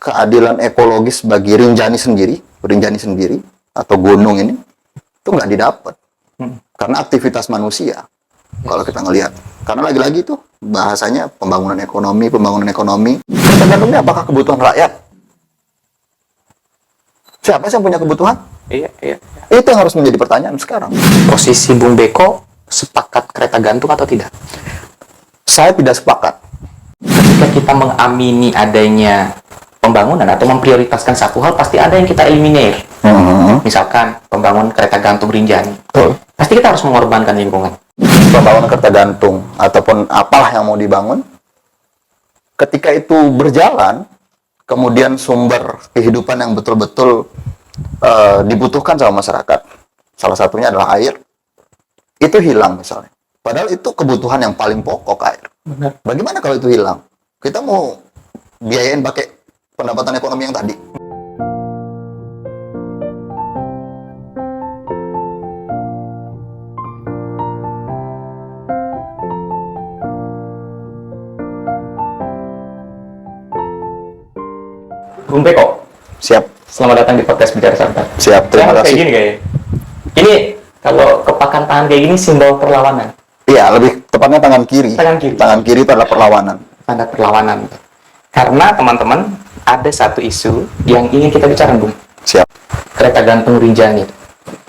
keadilan ekologis bagi Rinjani sendiri atau gunung ini itu nggak didapat karena aktivitas manusia. Kalau kita ngelihat, karena lagi-lagi itu bahasanya pembangunan ekonomi. Tergantungnya apakah kebutuhan rakyat? Siapa sih yang punya kebutuhan? Iya. Itu yang harus menjadi pertanyaan sekarang. Posisi Bung Beko sepakat kereta gantung atau tidak? Saya tidak sepakat. Ketika kita mengamini adanya pembangunan atau memprioritaskan satu hal, pasti ada yang kita eliminir. Misalkan pembangunan kereta gantung Rinjani. Betul. Pasti kita harus mengorbankan lingkungan. Pembangunan kereta gantung ataupun apalah yang mau dibangun, ketika itu berjalan, kemudian sumber kehidupan yang betul-betul dibutuhkan sama masyarakat, salah satunya adalah air, itu hilang misalnya. Padahal itu kebutuhan yang paling pokok, air. Benar. Bagaimana kalau itu hilang? Kita mau biayain pakai pendapatan ekonomi yang tadi. Bung Beko, Siap, selamat datang di podcast Bicara Santai. siap. Terima Kayak kasih. gini kayaknya. Ini kalau kepakan tangan kayak gini simbol perlawanan. Iya, lebih tepatnya tangan kiri. Tangan kiri. Tangan kiri itu adalah perlawanan. Tanda perlawanan. Karena teman-teman ada satu isu yang ingin kita bicarakan, Bung. Siap, Kereta gantung Rinjani.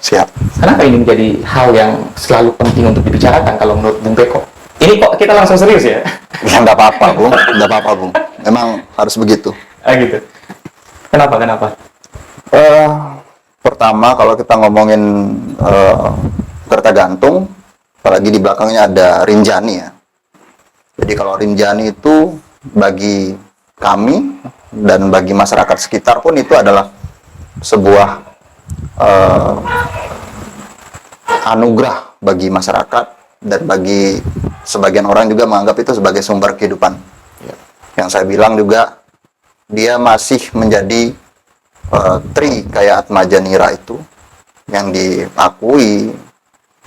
siap. Kenapa ini menjadi hal yang selalu penting untuk dibicarakan kalau menurut Bung Beko? Ini kok kita langsung serius ya? Ya nggak apa-apa, Bung. Nggak apa-apa, Bung. Memang harus begitu. Gitu. Kenapa? Pertama, kalau kita ngomongin kereta gantung, apalagi di belakangnya ada Rinjani ya. Jadi kalau Rinjani itu bagi kami dan bagi masyarakat sekitar pun itu adalah sebuah anugerah bagi masyarakat dan bagi sebagian orang juga menganggap itu sebagai sumber kehidupan. Yang saya bilang juga dia masih menjadi tri kayak Atmajanira itu yang diakui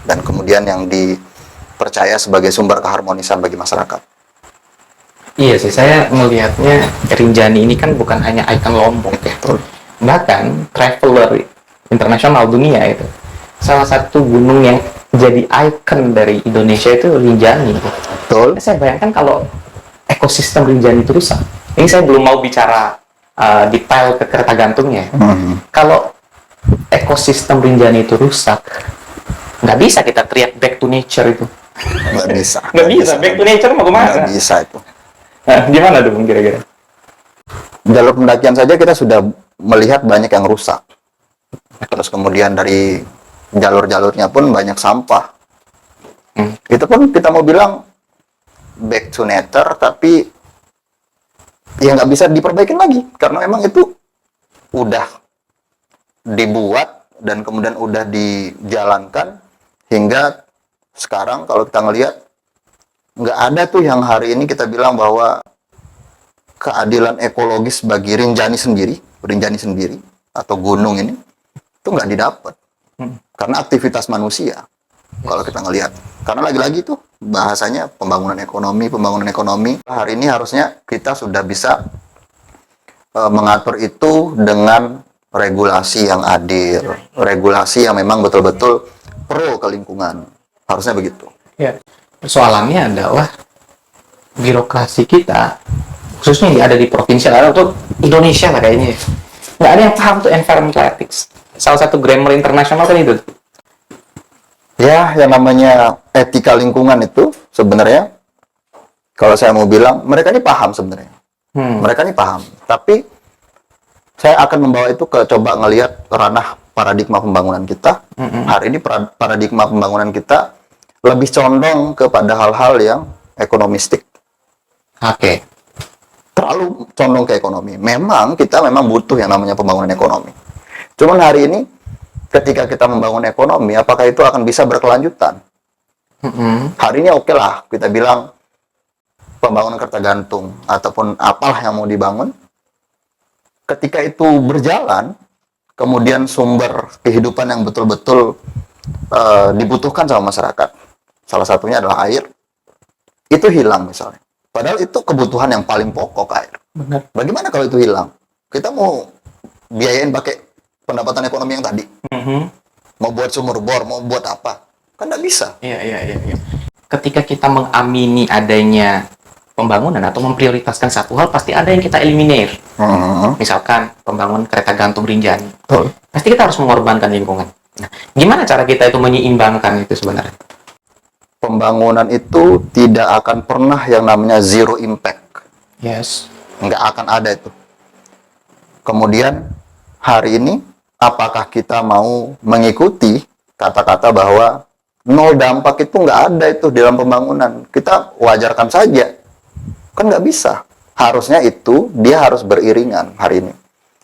dan kemudian yang dipercaya sebagai sumber keharmonisan bagi masyarakat. Iya sih, saya melihatnya Rinjani ini kan bukan hanya ikon Lombok ya. Betul. Bahkan traveler internasional dunia itu salah satu gunung yang jadi ikon dari Indonesia itu Rinjani. Betul. Saya bayangkan kalau ekosistem Rinjani itu rusak. Ini saya belum mau bicara detail ke kereta gantungnya. Kalau ekosistem Rinjani itu rusak, nggak bisa kita teriak back to nature itu. Nggak bisa. Nggak bisa, back to nature mau kemana? Nggak bisa itu. Nah, gimana dong kira-kira? Jalur pendakian saja kita sudah melihat banyak yang rusak. Terus kemudian dari jalur-jalurnya pun banyak sampah. Itu pun kita mau bilang back to nature, tapi ya nggak bisa diperbaikin lagi karena memang itu udah dibuat dan kemudian udah dijalankan hingga sekarang. Kalau kita ngelihat nggak ada tuh yang hari ini kita bilang bahwa keadilan ekologis bagi Rinjani sendiri atau gunung ini itu nggak didapat karena aktivitas manusia. Kalau kita ngelihat, karena lagi-lagi tuh bahasanya pembangunan ekonomi. Hari ini harusnya kita sudah bisa mengatur itu dengan regulasi yang adil, regulasi yang memang betul-betul pro ke lingkungan. Harusnya begitu. Ya, persoalannya adalah birokrasi kita, khususnya yang ada di provinsi atau Indonesia lah kayaknya, nggak ada yang paham tuh environmental ethics. Salah satu grammar internasional kan itu. Ya, yang namanya etika lingkungan itu sebenarnya, kalau saya mau bilang, mereka ini paham sebenarnya. Mereka ini paham. Tapi, saya akan membawa itu ke coba ngelihat ranah paradigma pembangunan kita. Hari ini paradigma pembangunan kita lebih condong kepada hal-hal yang ekonomistik. Oke. Terlalu condong ke ekonomi. Memang, kita memang butuh yang namanya pembangunan ekonomi. Cuman hari ini, ketika kita membangun ekonomi, apakah itu akan bisa berkelanjutan? Hari ini oke lah, kita bilang pembangunan kereta gantung ataupun apalah yang mau dibangun. Ketika itu berjalan, kemudian sumber kehidupan yang betul-betul dibutuhkan sama masyarakat, salah satunya adalah air, itu hilang misalnya. Padahal itu kebutuhan yang paling pokok, air. Benar. Bagaimana kalau itu hilang? Kita mau biayain pakai pendapatan ekonomi yang tadi. Mau buat sumur bor, mau buat apa? Kan nggak bisa. Iya. Ketika kita mengamini adanya pembangunan atau memprioritaskan satu hal, pasti ada yang kita eliminir. Misalkan pembangunan kereta gantung Rinjani. Betul. Pasti kita harus mengorbankan lingkungan. Nah, gimana cara kita itu menyeimbangkan itu sebenarnya? Pembangunan itu tidak akan pernah yang namanya zero impact. Yes. Nggak akan ada itu. Kemudian hari ini, apakah kita mau mengikuti kata-kata bahwa nol dampak itu nggak ada itu di dalam pembangunan? Kita wajarkan saja. Kan nggak bisa. Harusnya itu dia harus beriringan hari ini.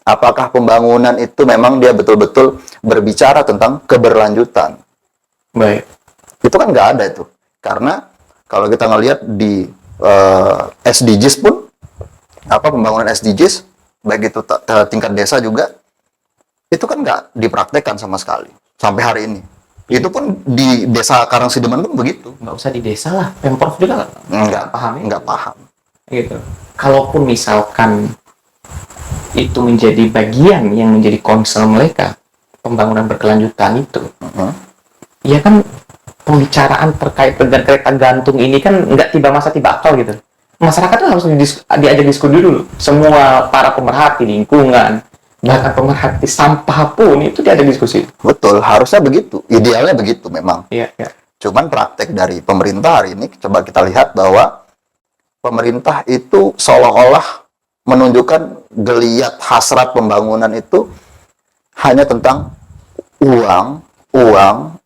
Apakah pembangunan itu memang dia betul-betul berbicara tentang keberlanjutan? Baik. Itu kan nggak ada itu. Karena kalau kita ngelihat di SDGs pun, pembangunan SDGs, baik itu tingkat desa juga, itu kan nggak dipraktekkan sama sekali sampai hari ini. Itu pun di desa Karangsideman pun begitu. Nggak usah di desa lah, Pemprov juga Nggak paham ya? nggak paham. Gitu. Kalaupun misalkan itu menjadi bagian yang menjadi concern mereka, pembangunan berkelanjutan itu, ya kan pembicaraan terkait dengan kereta gantung ini kan nggak tiba masa tiba akal gitu. Masyarakat tuh harus diajak diskusi dulu. Semua para pemerhati lingkungan, bahkan pemerhati sampah pun itu diajak diskusi. Betul, harusnya begitu. Idealnya begitu memang. Iya. Cuman praktek dari pemerintah hari ini, coba kita lihat bahwa pemerintah itu seolah-olah menunjukkan geliat hasrat pembangunan itu hanya tentang uang,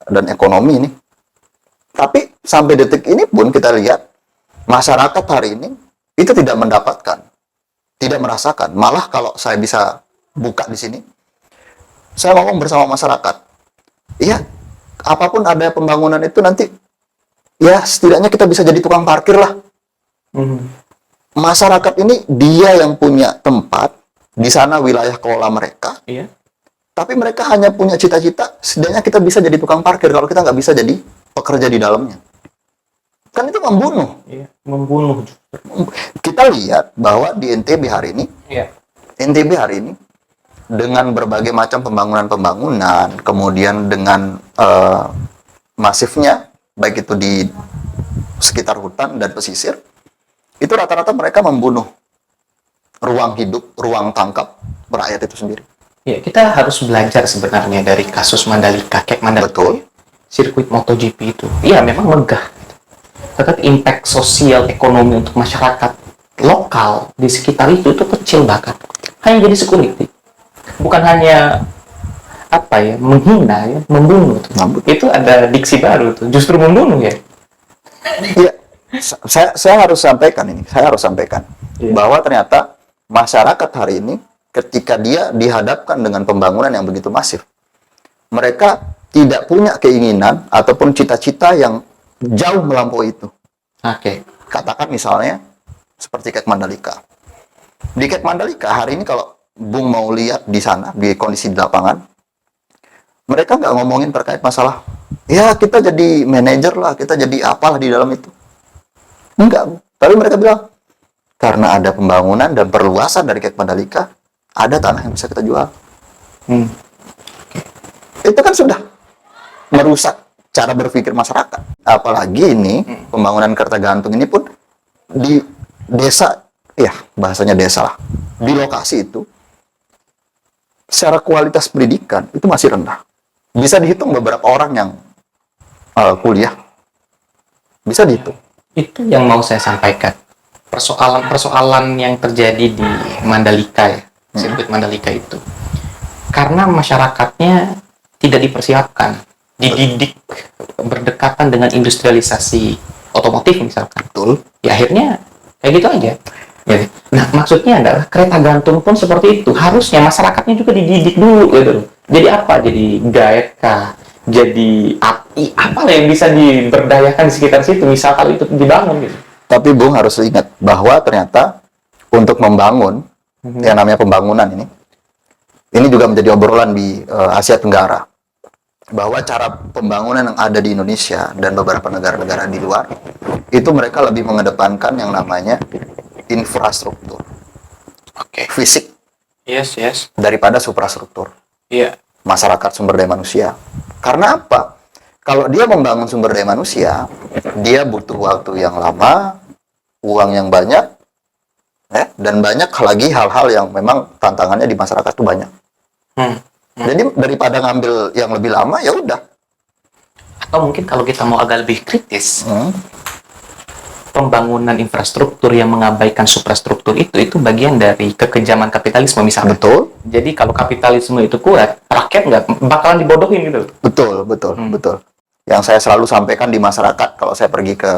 dan ekonomi nih. Tapi sampai detik ini pun kita lihat, masyarakat hari ini itu tidak mendapatkan, tidak merasakan. Malah kalau saya bisa buka di sini, saya ngomong bersama masyarakat. Iya, apapun ada pembangunan itu nanti, ya setidaknya kita bisa jadi tukang parkir lah. Masyarakat ini dia yang punya tempat di sana wilayah kelola mereka. Iya. Tapi mereka hanya punya cita-cita, setidaknya kita bisa jadi tukang parkir kalau kita nggak bisa jadi pekerja di dalamnya. Kan itu membunuh. Iya, membunuh. Kita lihat bahwa di NTB hari ini, NTB hari ini dengan berbagai macam pembangunan, kemudian dengan masifnya, baik itu di sekitar hutan dan pesisir, itu rata-rata mereka membunuh ruang hidup, ruang tangkap rakyat itu sendiri. Ya, kita harus belajar sebenarnya dari kasus Mandalika, Cape Mandalika. Betul. Sirkuit MotoGP itu. Iya, memang megah. Tetapi impact sosial ekonomi untuk masyarakat lokal di sekitar itu kecil bahkan. Hanya jadi sekuniti. Bukan hanya menghina ya, membunuh. Itu ada diksi baru tuh, justru membunuh ya. Iya. Saya harus sampaikan ini. Bahwa ternyata masyarakat hari ini ketika dia dihadapkan dengan pembangunan yang begitu masif, mereka tidak punya keinginan ataupun cita-cita yang jauh melampaui itu. Oke. Katakan misalnya seperti Cape Mandalika. Di Cape Mandalika hari ini kalau Bung mau lihat di sana, di kondisi di lapangan, mereka nggak ngomongin terkait masalah, ya kita jadi manajer lah, kita jadi apalah di dalam itu. Enggak. Tapi mereka bilang, karena ada pembangunan dan perluasan dari Cape Mandalika, ada tanah yang bisa kita jual. Itu kan sudah merusak cara berpikir masyarakat. Apalagi ini pembangunan kereta gantung ini pun di desa, ya bahasanya desa lah, di lokasi itu secara kualitas pendidikan itu masih rendah. Bisa dihitung beberapa orang yang kuliah, bisa dihitung. Itu yang mau saya sampaikan. Persoalan-persoalan yang terjadi di Mandalika ya, sirkuit Mandalika itu. Karena masyarakatnya tidak dipersiapkan, dididik berdekatan dengan industrialisasi otomotif misalkan. Betul. Ya akhirnya kayak gitu aja. Ya. Nah, maksudnya adalah kereta gantung pun seperti itu. Harusnya masyarakatnya juga dididik dulu gitu. Jadi apa? Jadi guide kah? Jadi apalah yang bisa diberdayakan di sekitar situ, misal kalau itu dibangun gitu. Tapi Bung harus ingat bahwa ternyata untuk membangun yang namanya pembangunan ini juga menjadi obrolan di Asia Tenggara, bahwa cara pembangunan yang ada di Indonesia dan beberapa negara-negara di luar itu mereka lebih mengedepankan yang namanya infrastruktur, fisik, Yes, yes. daripada suprastruktur Iya. masyarakat sumber daya manusia. Karena apa? Kalau dia membangun sumber daya manusia, dia butuh waktu yang lama, uang yang banyak, ya, dan banyak lagi hal-hal yang memang tantangannya di masyarakat itu banyak. Jadi daripada ngambil yang lebih lama, ya udah. Atau mungkin kalau kita mau agak lebih kritis, pembangunan infrastruktur yang mengabaikan suprastruktur itu bagian dari kekejaman kapitalisme misalnya. Betul, Jadi kalau kapitalisme itu kuat, rakyat nggak bakalan dibodohin gitu. betul. Yang saya selalu sampaikan di masyarakat, kalau saya pergi ke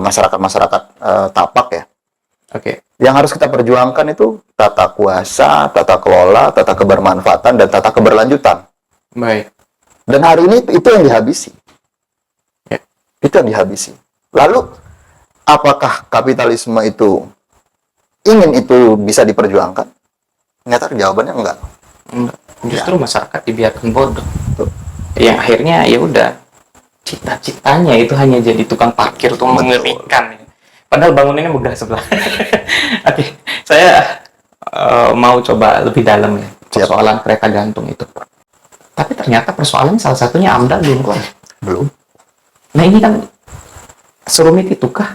masyarakat-masyarakat tapak ya, Oke. yang harus kita perjuangkan itu tata kuasa, tata kelola, tata kebermanfaatan, dan tata keberlanjutan. Baik. Dan hari ini itu yang dihabisi. Ya. Itu yang dihabisi. Lalu, apakah kapitalisme itu ingin itu bisa diperjuangkan? Ternyata jawabannya enggak. Justru masyarakat dibiarkan bodoh. Tuh. Yang akhirnya ya udah cita-citanya itu hanya jadi tukang parkir tuh mengerikan. Padahal bangunannya megah sebelah. Oke, saya mau coba lebih dalam ya persoalan kereta gantung itu. Tapi ternyata persoalannya salah satunya AMDAL belum keluar. Belum. Nah ini kan serumit itu kah?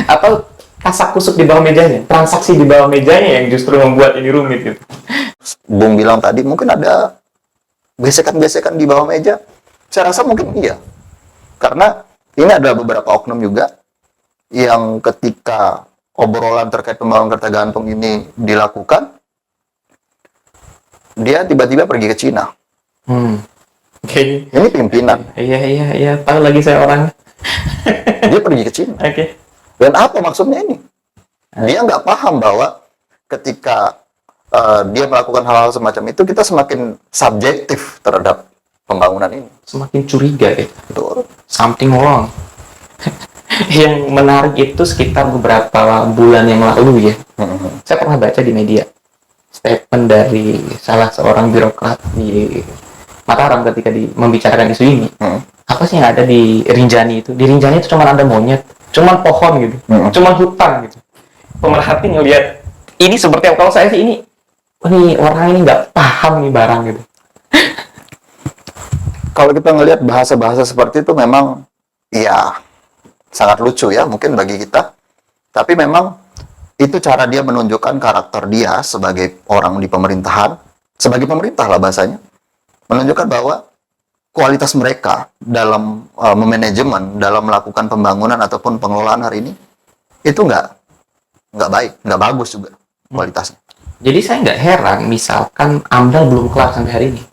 Atau kasak kusuk di bawah mejanya, transaksi di bawah mejanya yang justru membuat ini rumit gitu. Bung bilang tadi mungkin ada gesekan-gesekan di bawah meja. Saya rasa mungkin iya. Karena ini adalah beberapa oknum juga yang ketika obrolan terkait pembangunan kereta gantung ini dilakukan, dia tiba-tiba pergi ke Cina. Oke. Ini pimpinan. Iya. Tahu lagi saya orangnya. Dia pergi ke Cina. Oke. Dan apa maksudnya ini? Dia nggak paham bahwa ketika dia melakukan hal-hal semacam itu, kita semakin subjektif terhadap pembangunan ini. Semakin curiga gitu. Betul. Something wrong. Yang menarik itu sekitar beberapa bulan yang lalu ya. Saya pernah baca di media statement dari salah seorang birokrat di Mataram ketika membicarakan isu ini. Apa sih yang ada di Rinjani itu? Di Rinjani itu cuma ada monyet, cuma pohon gitu, cuma hutan gitu. Pemerhati ngelihat ini seperti apa? Kalau saya sih ini orang ini nggak paham nih barang gitu. Kalau kita ngelihat bahasa-bahasa seperti itu memang ya sangat lucu ya mungkin bagi kita. Tapi memang itu cara dia menunjukkan karakter dia sebagai orang di pemerintahan, sebagai pemerintah lah bahasanya. Menunjukkan bahwa kualitas mereka dalam memanajemen, dalam melakukan pembangunan ataupun pengelolaan hari ini itu nggak baik, nggak bagus juga kualitasnya. Jadi saya nggak heran misalkan AMDAL belum kelar sampai hari ini.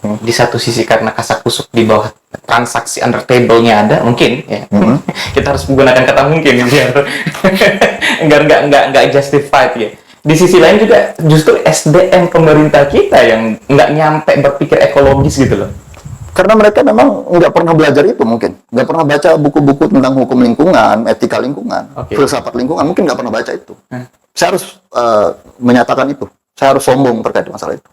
Di satu sisi karena kasak kusuk di bawah transaksi under table-nya ada, mungkin ya. Kita harus menggunakan kata mungkin biar nggak justified ya. Di sisi lain juga justru SDM pemerintah kita yang nggak nyampe berpikir ekologis gitu loh. Karena mereka memang nggak pernah belajar itu mungkin. Nggak pernah baca buku-buku tentang hukum lingkungan, etika lingkungan, filsafat lingkungan. Mungkin nggak pernah baca itu. Saya harus menyatakan itu. Saya harus sombong terkait masalah itu.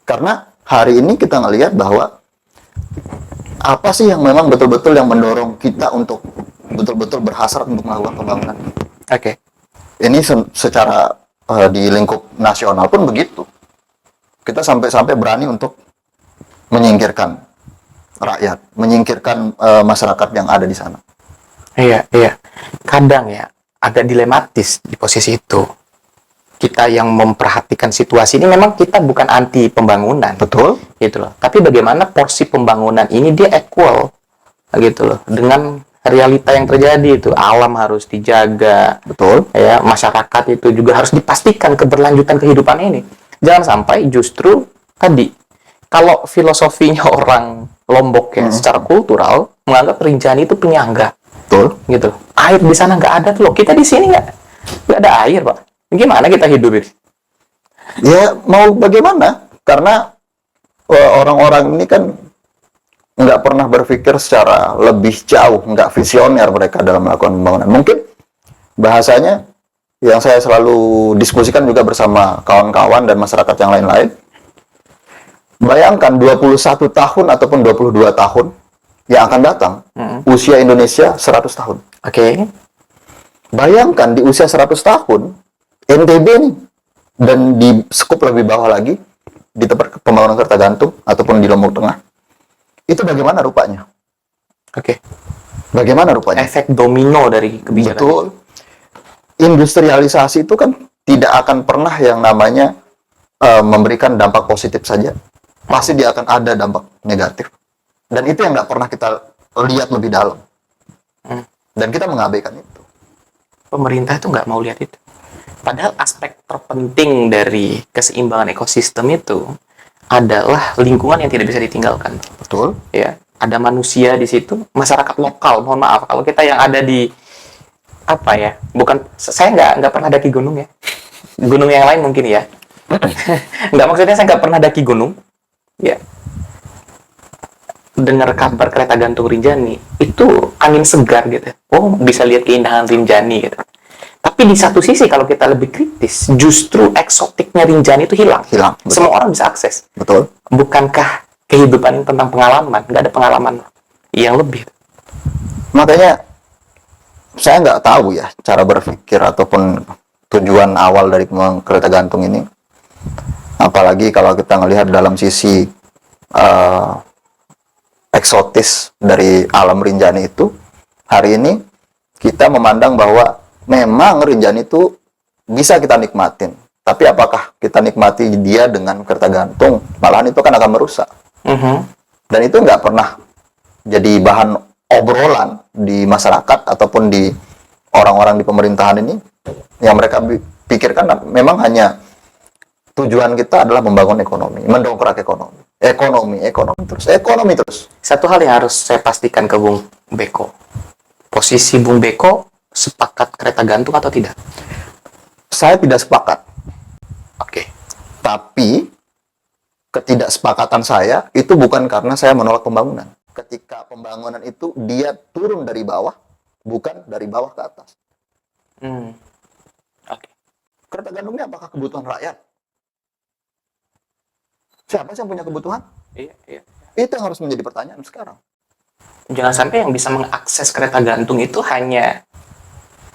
Karena hari ini kita ngelihat bahwa apa sih yang memang betul-betul yang mendorong kita untuk betul-betul berhasrat untuk melakukan pembangunan. Oke. Ini secara di lingkup nasional pun begitu. Kita sampai-sampai berani untuk menyingkirkan rakyat, menyingkirkan masyarakat yang ada di sana. Iya. Kadang ya agak dilematis di posisi itu. Kita yang memperhatikan situasi ini memang kita bukan anti pembangunan. Betul. Gitu loh. Tapi bagaimana porsi pembangunan ini dia equal gitu loh dengan realita yang terjadi itu. Alam harus dijaga. Betul. Ya, masyarakat itu juga harus dipastikan keberlanjutan kehidupan ini. Jangan sampai justru tadi kalau filosofinya orang Lombok ya secara kultural menganggap Rinjani itu penyangga. Betul. Gitu. Air di sana nggak ada tuh loh. Kita di sini nggak ada air, Pak. Gimana kita hidup ini? Ya mau bagaimana? Karena orang-orang ini kan nggak pernah berpikir secara lebih jauh, nggak visioner mereka dalam melakukan pembangunan. Mungkin bahasanya yang saya selalu diskusikan juga bersama kawan-kawan dan masyarakat yang lain-lain. Bayangkan 21 tahun ataupun 22 tahun yang akan datang, usia Indonesia 100 tahun. Oke. Bayangkan di usia 100 tahun, NTB nih, dan di skup lebih bawah lagi di tempat pembangunan kereta gantung ataupun di Lombok Tengah, itu bagaimana rupanya? Oke. Bagaimana rupanya? Efek domino dari kebijakan. Betul. Industrialisasi itu kan tidak akan pernah yang namanya memberikan dampak positif saja. Pasti dia akan ada dampak negatif. Dan itu yang nggak pernah kita lihat lebih dalam. Dan kita mengabaikan itu. Pemerintah itu nggak mau lihat itu. Padahal aspek terpenting dari keseimbangan ekosistem itu adalah lingkungan yang tidak bisa ditinggalkan. Betul. Ya, ada manusia di situ, masyarakat lokal. Mohon maaf, kalau kita yang ada di apa ya? Bukan, saya nggak pernah daki gunung ya. Gunung yang lain mungkin ya. Nggak, maksudnya saya nggak pernah daki gunung. Ya. Dengar kabar kereta gantung Rinjani itu angin segar gitu. Oh, bisa lihat keindahan Rinjani gitu. Tapi di satu sisi kalau kita lebih kritis, justru eksotiknya Rinjani itu hilang. Hilang. Betul. Semua orang bisa akses. Betul. Bukankah kehidupan tentang pengalaman? Nggak ada pengalaman yang lebih. Makanya saya nggak tahu ya cara berpikir ataupun tujuan awal dari kereta gantung ini. Apalagi kalau kita ngelihat dalam sisi eksotis dari alam Rinjani itu, hari ini kita memandang bahwa memang Rinjani itu bisa kita nikmatin. Tapi apakah kita nikmati dia dengan kereta gantung? Malahan itu kan akan merusak. Dan itu nggak pernah jadi bahan obrolan di masyarakat ataupun di orang-orang di pemerintahan ini. Yang mereka pikirkan memang hanya tujuan kita adalah membangun ekonomi, mendongkrak ekonomi. Ekonomi terus. Satu hal yang harus saya pastikan ke Bung Beko. Posisi Bung Beko sepakat kereta gantung atau tidak? Saya tidak sepakat. Oke. Tapi ketidaksepakatan saya itu bukan karena saya menolak pembangunan. Ketika pembangunan itu dia turun dari bawah, bukan dari bawah ke atas. Oke. Kereta gantung ini apakah kebutuhan rakyat? Siapa sih yang punya kebutuhan? Iya. Itu yang harus menjadi pertanyaan sekarang. Jangan sampai yang bisa mengakses kereta gantung itu hanya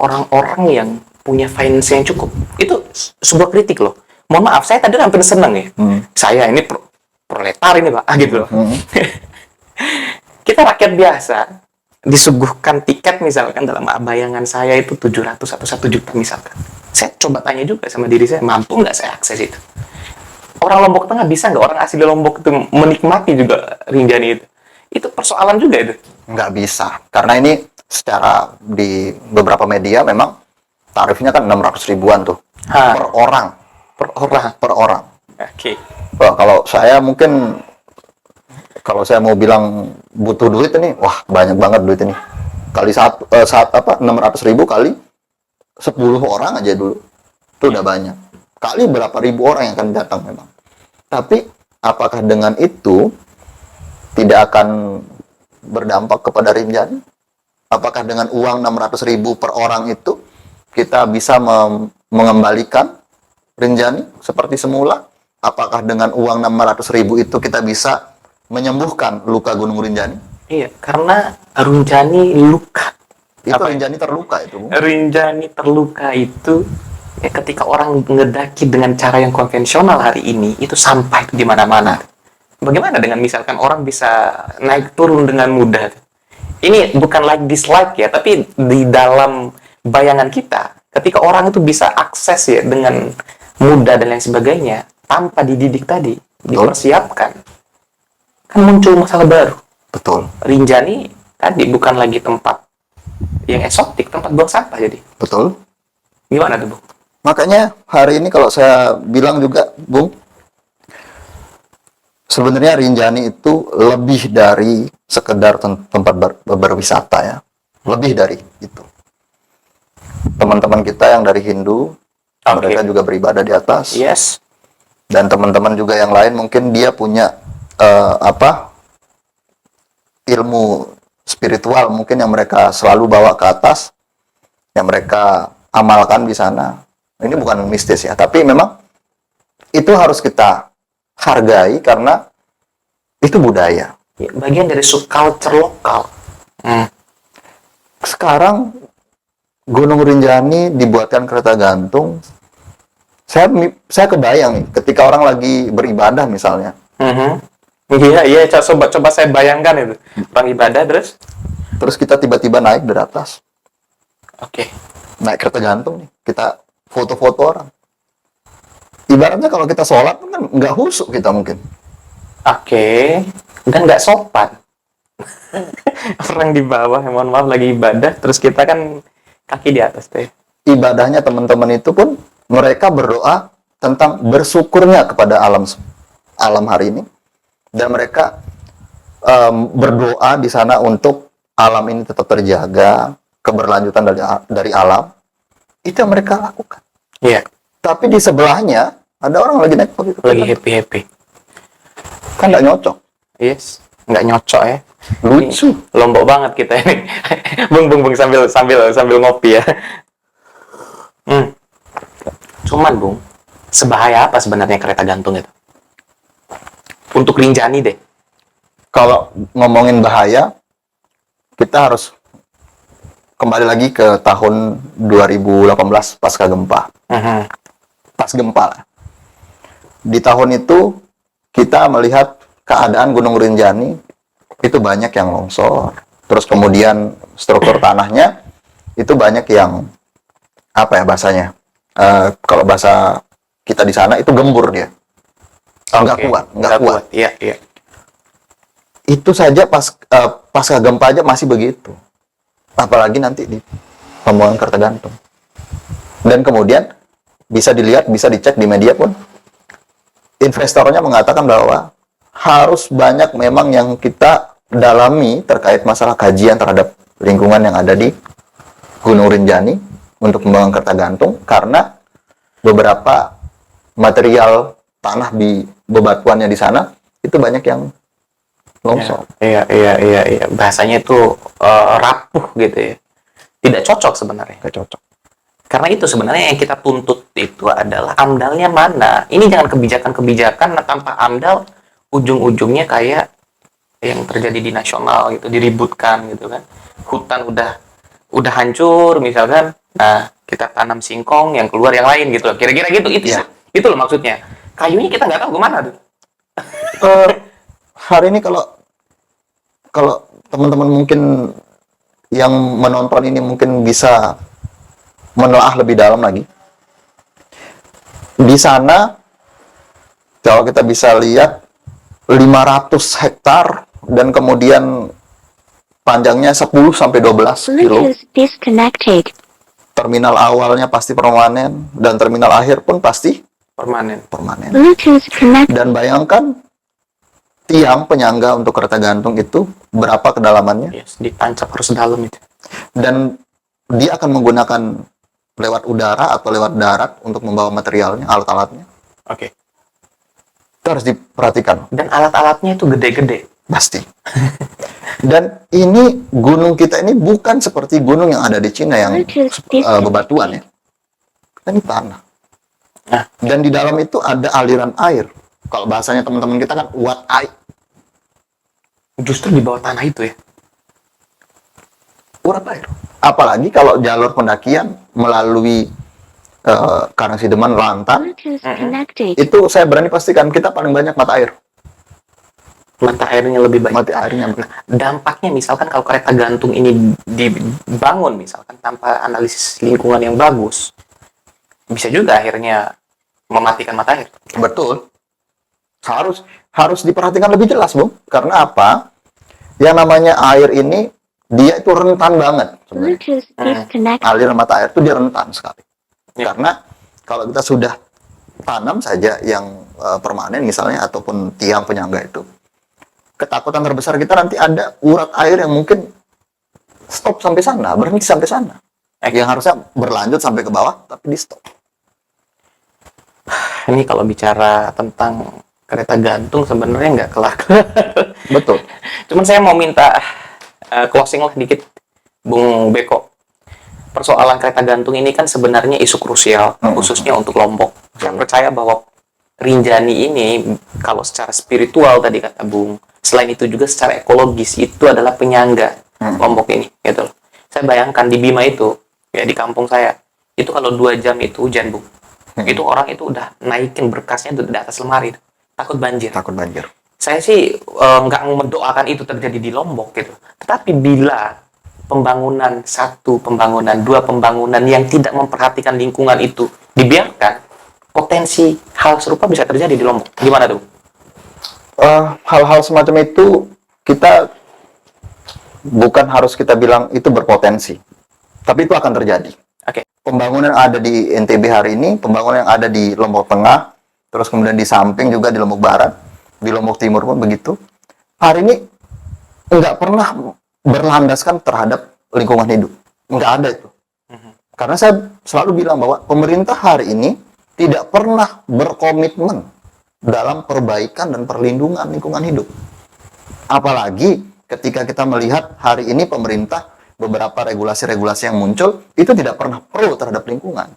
orang-orang yang punya finance yang cukup. Itu sebuah kritik loh. Mohon maaf, saya tadi hampir seneng ya. Saya ini proletar ini Pak, gitu loh. Kita rakyat biasa disuguhkan tiket misalkan dalam bayangan saya itu 700 atau 1 juta misalkan. Saya coba tanya juga sama diri saya, mampu nggak saya akses itu? Orang Lombok Tengah bisa nggak orang asli Lombok itu menikmati juga Rinjani itu? Itu persoalan juga itu. Nggak bisa, karena ini secara di beberapa media memang tarifnya kan 600 ribuan tuh per orang. Oke. Wah, kalau saya mungkin kalau saya mau bilang butuh duit ini, wah banyak banget duit ini. Kali 600 ribu kali 10 orang aja dulu, itu udah banyak. Kali berapa ribu orang yang akan datang memang. Tapi apakah dengan itu tidak akan berdampak kepada Rinjani? Apakah dengan uang 600 ribu per orang itu kita bisa mengembalikan Rinjani seperti semula? Apakah dengan uang 600 ribu itu kita bisa menyembuhkan luka Gunung Rinjani? Iya, karena Rinjani luka. Itu Rinjani terluka itu, Bung. Rinjani terluka itu ya, ketika orang ngedaki dengan cara yang konvensional hari ini, itu sampah itu di mana-mana. Bagaimana dengan misalkan orang bisa naik turun dengan mudah? Ini bukan like dislike ya, tapi di dalam bayangan kita, ketika orang itu bisa akses ya dengan mudah dan lain sebagainya, tanpa dididik tadi, dipersiapkan, kan muncul masalah baru. Betul. Rinjani tadi bukan lagi tempat yang eksotik, tempat buang sampah jadi. Betul. Gimana tuh, Bung? Makanya hari ini kalau saya bilang juga, Bung, sebenarnya Rinjani itu lebih dari sekedar tempat berwisata ya. Lebih dari itu. Teman-teman kita yang dari Hindu, mereka juga beribadah di atas. Yes. Dan teman-teman juga yang lain mungkin dia punya ilmu spiritual mungkin yang mereka selalu bawa ke atas, yang mereka amalkan di sana. Ini bukan mistis ya, tapi memang itu harus kita hargai karena itu budaya. Ya, bagian dari subculture lokal. Sekarang Gunung Rinjani dibuatkan kereta gantung Saya kebayang nih, ketika orang lagi beribadah misalnya, Iya, iya, coba saya bayangkan itu. Orang ibadah terus kita tiba-tiba naik dari atas, oke. naik kereta gantung nih, kita foto-foto orang. Ibaratnya kalau kita sholat kan nggak husuk kita mungkin. Oke, dan nggak sopan. Orang di bawah, mohon maaf lagi ibadah, terus kita kan kaki di atas tuh. Ibadahnya teman-teman itu pun mereka berdoa tentang bersyukurnya kepada alam hari ini, dan mereka berdoa di sana untuk alam ini tetap terjaga, keberlanjutan dari alam. Itu yang mereka lakukan. Iya, Tapi di sebelahnya ada orang lagi naik begitu. lagi happy. Kan nggak nyocok. Yes, nggak nyocok ya. Lucu. Lombok banget kita ini. Bung sambil ngopi ya. Cuman Bung, sebahaya apa sebenarnya kereta gantung itu? Untuk Rinjani deh. Kalau ngomongin bahaya, kita harus kembali lagi ke tahun 2018 pasca gempa. Pas gempa lah. Di tahun itu kita melihat keadaan Gunung Rinjani itu banyak yang longsor. Terus kemudian struktur tanahnya itu banyak yang apa ya bahasanya? Kalau bahasa kita di sana itu gembur dia. Nggak kuat. Iya, iya. Itu saja pasca gempa aja masih begitu. Apalagi nanti di pembangunan kereta gantung. Dan kemudian bisa dilihat, bisa dicek di media pun, investornya mengatakan bahwa harus banyak memang yang kita dalami terkait masalah kajian terhadap lingkungan yang ada di Gunung Rinjani untuk pembangunan kereta gantung, karena beberapa material tanah di bebatuannya di sana itu banyak yang longsor. Iya. Bahasanya itu rapuh gitu ya. Tidak cocok sebenarnya. Nggak cocok. Karena itu sebenarnya yang kita tuntut itu adalah amdalnya mana. Ini jangan kebijakan tanpa amdal, ujung-ujungnya kayak yang terjadi di nasional gitu, diributkan gitu kan. Hutan udah hancur misalkan. Nah, kita tanam singkong, yang keluar yang lain gitu. Kira-kira gitu itu. Ya. Itu loh maksudnya. Kayunya kita nggak tahu kemana tuh. Hari ini kalau teman-teman mungkin yang menonton ini mungkin bisa menelaah lebih dalam lagi. Di sana kalau kita bisa lihat 500 hektar dan kemudian panjangnya 10 sampai 12 kilo. Bluetooth disconnected. Terminal awalnya pasti permanen dan terminal akhir pun pasti Permanen. Bluetooth connected. Dan bayangkan tiang penyangga untuk kereta gantung itu berapa kedalamannya, Yes, ditancap harus dalam itu. dan dia akan menggunakan lewat udara atau lewat darat untuk membawa materialnya, alat-alatnya. Oke. Itu harus diperhatikan, Dan alat-alatnya itu gede-gede. pasti. Dan ini gunung kita ini bukan seperti gunung yang ada di Cina yang bebatuan ya. Ini tanah. Nah. Dan di dalam itu ada aliran air. Kalau bahasanya teman-teman kita kan uap air. Justru di bawah tanah itu ya. Urat air. Apalagi kalau jalur pendakian melalui Karangsideman, Lantan, Bluetooth connected. itu saya berani pastikan kita paling banyak mata air. Mata airnya lebih banyak. Mata airnya. Dampaknya misalkan kalau kereta gantung ini dibangun misalkan tanpa analisis lingkungan yang bagus, bisa juga akhirnya mematikan mata air. Betul. Harus diperhatikan lebih jelas, Bung. Karena apa? Yang namanya air ini dia itu rentan banget sebenarnya. Bluetooth disconnected. Aliran mata air itu dia rentan sekali. Ya. Karena kalau kita sudah tanam saja yang permanen misalnya ataupun tiang penyangga itu, ketakutan terbesar kita nanti ada urat air yang mungkin stop sampai sana, berhenti sampai sana. Yang harusnya berlanjut sampai ke bawah, tapi di stop. Ini kalau bicara tentang kereta gantung sebenarnya nggak kelar. Betul. Cuman saya mau minta closing lah dikit, Bung Beko. Persoalan kereta gantung ini kan sebenarnya isu krusial, khususnya untuk Lombok. Saya percaya bahwa Rinjani ini, kalau secara spiritual tadi kata Bung, selain itu juga secara ekologis, itu adalah penyangga Lombok ini. Gitu. Saya bayangkan di Bima itu, ya di kampung saya, itu kalau 2 jam itu hujan, Bung. Itu orang itu udah naikin berkasnya di atas lemari, takut banjir. Takut banjir. Saya sih nggak mendoakan itu terjadi di Lombok gitu. Tetapi bila pembangunan satu, pembangunan dua, pembangunan yang tidak memperhatikan lingkungan itu dibiarkan, potensi hal serupa bisa terjadi di Lombok. Gimana tuh? Hal-hal semacam itu kita bukan harus kita bilang itu berpotensi, tapi itu akan terjadi. Oke. Pembangunan yang ada di NTB hari ini, pembangunan yang ada di Lombok Tengah, terus kemudian di samping juga di Lombok Barat, di Lombok Timur pun begitu. Hari ini nggak pernah berlandaskan terhadap lingkungan hidup. Nggak ada itu. Karena saya selalu bilang bahwa pemerintah hari ini tidak pernah berkomitmen dalam perbaikan dan perlindungan lingkungan hidup. Apalagi ketika kita melihat hari ini pemerintah beberapa regulasi-regulasi yang muncul itu tidak pernah pro terhadap lingkungan.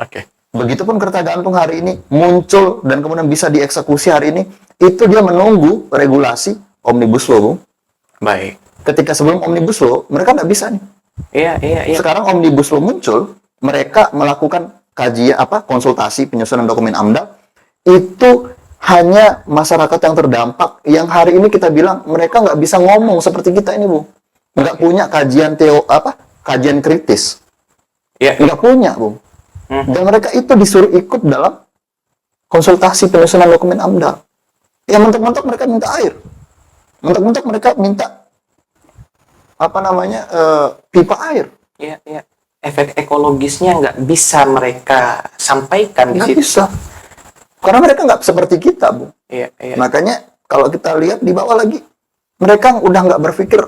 Oke. Begitupun kereta gantung hari ini muncul dan kemudian bisa dieksekusi hari ini, itu dia menunggu regulasi Omnibus Law, Bung. Baik. Ketika sebelum Omnibus Law, mereka nggak bisa nih. Iya. Sekarang Omnibus Law muncul, mereka melakukan kajian konsultasi penyusunan dokumen AMDAL, itu hanya masyarakat yang terdampak yang hari ini kita bilang mereka nggak bisa ngomong seperti kita ini, Bu. Nggak punya kajian kritis. Iya. Nggak punya, Bu. Dan mereka itu disuruh ikut dalam konsultasi penyusunan dokumen AMDAL. Ya mentok-mentok mereka minta air. Mentok-mentok mereka minta pipa air. Iya. Efek ekologisnya nggak bisa mereka sampaikan di Nggak situ. bisa. Karena mereka nggak seperti kita, Bu. Iya. Makanya kalau kita lihat di bawah lagi, mereka udah nggak berpikir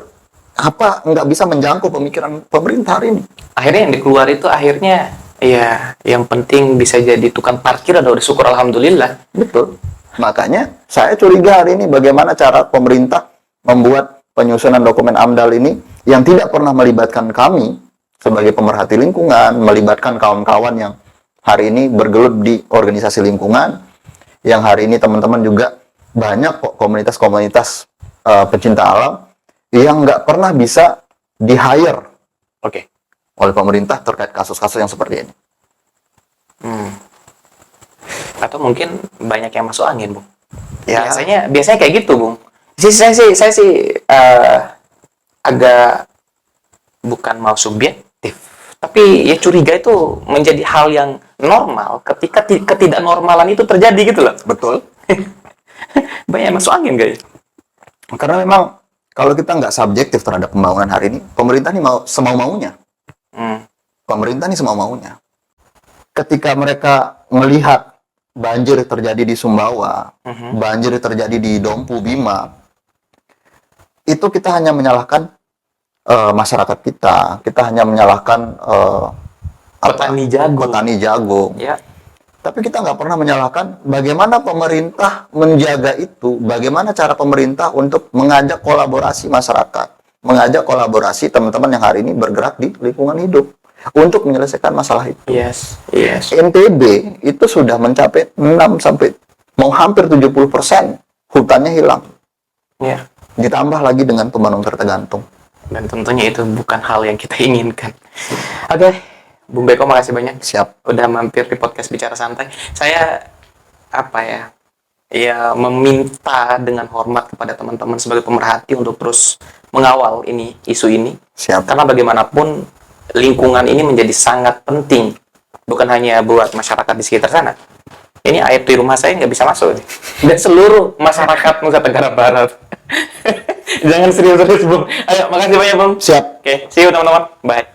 nggak bisa menjangkau pemikiran pemerintah hari ini. Akhirnya yang dikeluar itu akhirnya ya yang penting bisa jadi tukang parkir udah syukur alhamdulillah. Betul. Makanya saya curiga hari ini bagaimana cara pemerintah membuat penyusunan dokumen AMDAL ini yang tidak pernah melibatkan kami sebagai pemerhati lingkungan, melibatkan kawan-kawan yang hari ini bergelut di organisasi lingkungan, yang hari ini teman-teman juga banyak kok komunitas-komunitas pecinta alam yang nggak pernah bisa di-hire Oke. oleh pemerintah terkait kasus-kasus yang seperti ini. Atau mungkin banyak yang masuk angin, Bung. Ya. Biasanya kayak gitu, Bung. Saya sih agak bukan mau subjektif, tapi ya curiga itu menjadi hal yang normal ketika ketidaknormalan itu terjadi gitu loh. Betul. Banyak yang masuk angin, guys. Karena memang kalau kita nggak subjektif terhadap pembangunan hari ini, pemerintah ini mau semau-maunya. Pemerintah ini semau-maunya. Ketika mereka melihat banjir terjadi di Sumbawa, banjir terjadi di Dompu Bima, itu kita hanya menyalahkan masyarakat kita hanya menyalahkan petani jagung. Ya. Tapi kita nggak pernah menyalahkan bagaimana pemerintah menjaga itu, bagaimana cara pemerintah untuk mengajak kolaborasi masyarakat, mengajak kolaborasi teman-teman yang hari ini bergerak di lingkungan hidup untuk menyelesaikan masalah itu. Yes. NTB itu sudah mencapai 6 sampai mau hampir 70% hutannya hilang. Ya. Ditambah lagi dengan pembangunan kereta gantung. Dan tentunya itu bukan hal yang kita inginkan. Oke, Bung Beko makasih banyak. Siap. Udah mampir di podcast Bicara Santai. Saya ya meminta dengan hormat kepada teman-teman sebagai pemerhati untuk terus mengawal isu ini. Siap. Karena bagaimanapun lingkungan ini menjadi sangat penting, bukan hanya buat masyarakat di sekitar sana. Ini air di rumah saya nggak bisa masuk dan seluruh masyarakat Nusa Tenggara Barat. Jangan serius-serius, Bung. Ayo, makasih banyak, Bung. Siap. Oke, see you teman-teman. Bye.